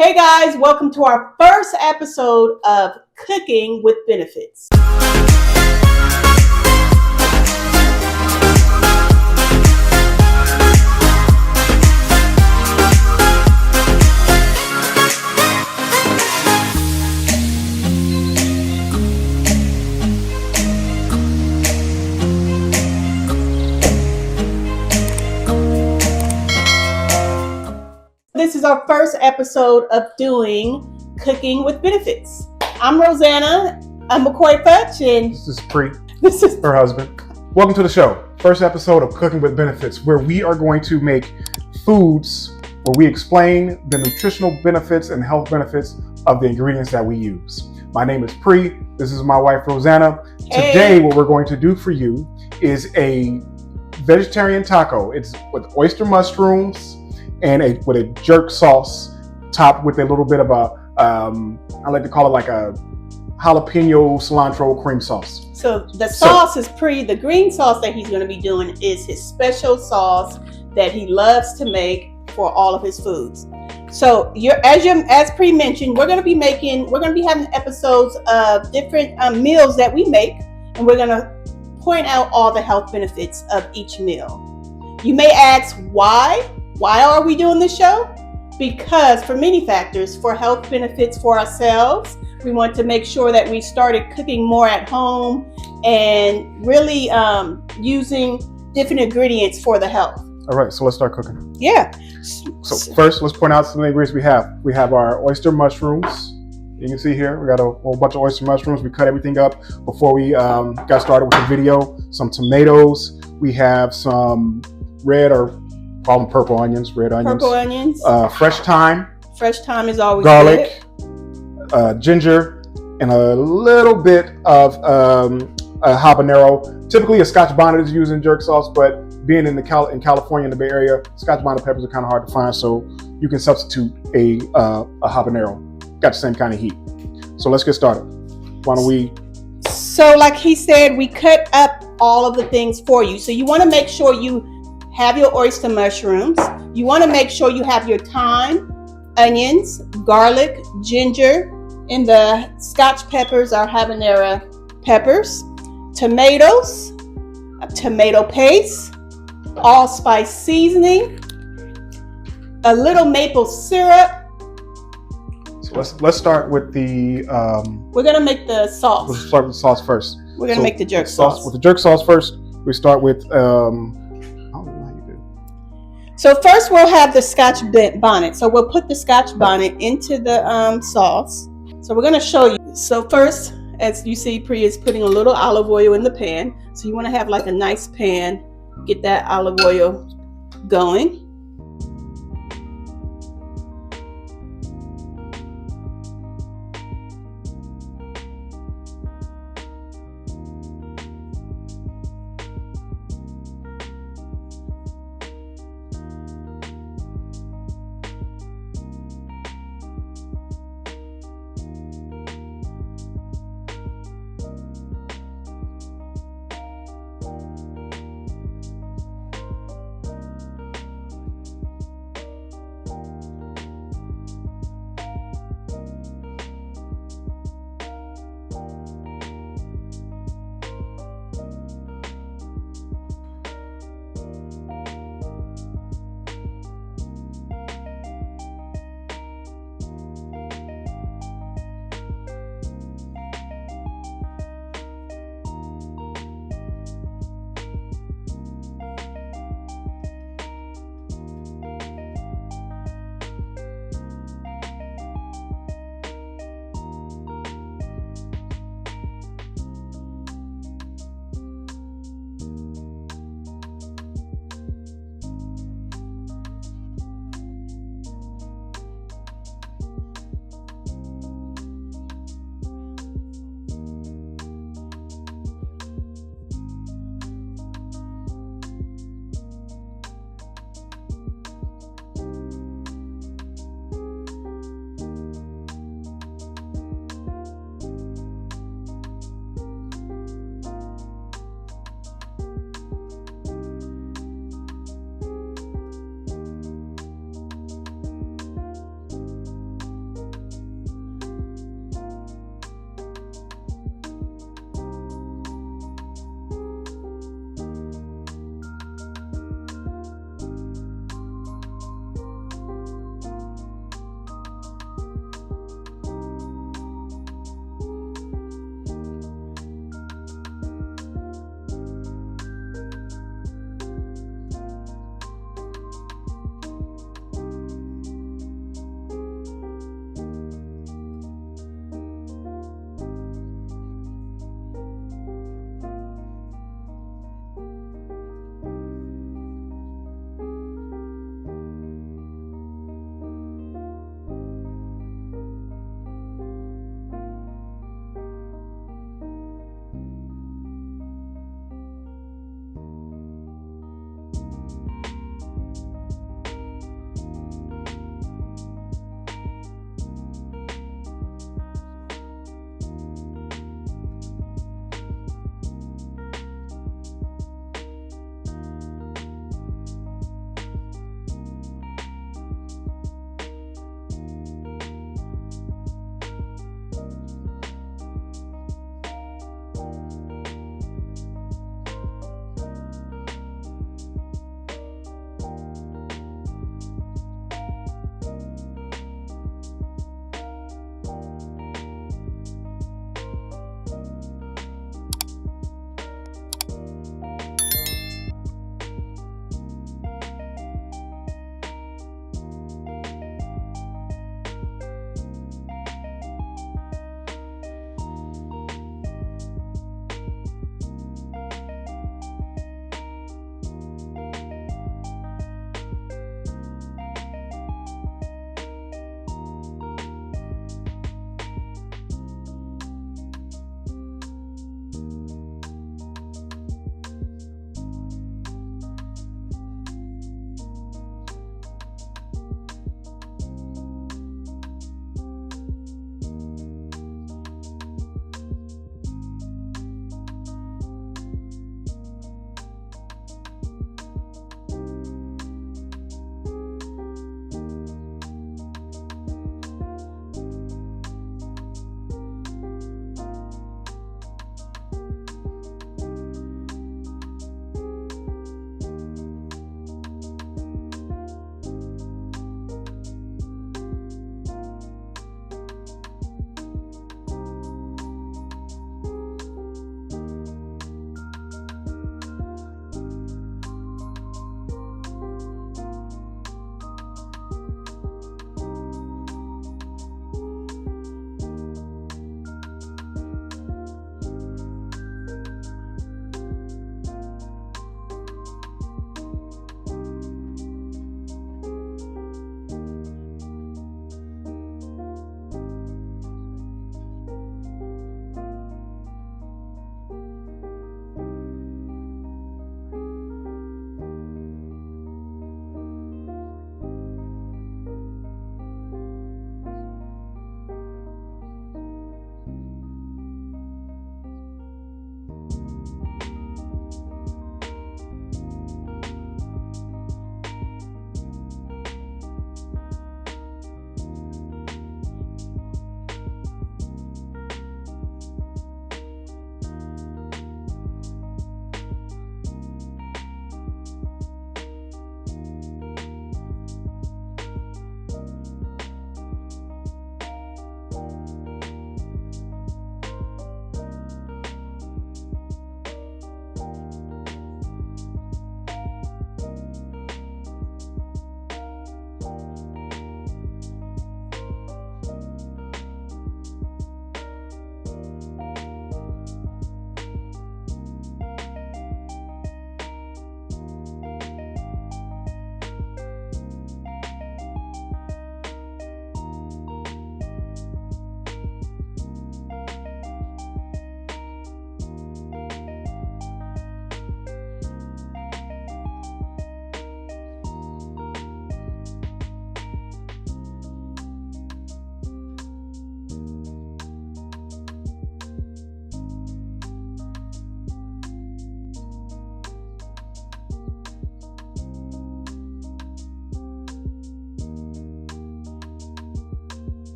Hey guys, welcome to our first episode of Cooking with Benefits. This is our first episode of doing Cooking with Benefits. I'm Rosanna, I'm MCCOYFUTCH, and this is Pri. This is her husband. Welcome to the show. First episode of Cooking with Benefits, where we are going to make foods where we explain the nutritional benefits and health benefits of the ingredients that we use. My name is Pri. This is my wife, Rosanna. Hey. Today, what we're going to do for you is a vegetarian taco. It's with oyster mushrooms and with a jerk sauce topped with a little bit of a, I like to call it like a jalapeno cilantro cream sauce. So the sauce is the green sauce that he's going to be doing is his special sauce that he loves to make for all of his foods. So as Pri mentioned, we're going to be having episodes of different meals that we make, and we're going to point out all the health benefits of each meal. You may ask why? Why are we doing this show? Because for many factors, for health benefits for ourselves, we want to make sure that we started cooking more at home and really using different ingredients for the health. All right, so let's start cooking. Yeah. So first, let's point out some of the ingredients we have. We have our oyster mushrooms. You can see here, we got a whole bunch of oyster mushrooms. We cut everything up before we got started with the video. Some tomatoes. We have some red or call them purple onions, red onions. Purple onions. Fresh thyme. Fresh thyme is always garlic, ginger, and a little bit of a habanero. Typically, a Scotch bonnet is used in jerk sauce, but being in California, in the Bay Area, Scotch bonnet peppers are kind of hard to find, so you can substitute a habanero. Got the same kind of heat. So let's get started. Why don't we? So like he said, we cut up all of the things for you. So you want to make sure you have your oyster mushrooms. You want to make sure you have your thyme, onions, garlic, ginger, and the Scotch peppers or habanero peppers, tomatoes, a tomato paste, allspice seasoning, a little maple syrup. So let's start with the. We're gonna make the sauce. Let's start with the sauce first. We're gonna make the jerk sauce. With the jerk sauce first, we start with. So first we'll have the Scotch bonnet. So we'll put the Scotch bonnet into the sauce. So we're going to show you. So first, as you see, Pri is putting a little olive oil in the pan. So you want to have like a nice pan. Get that olive oil going.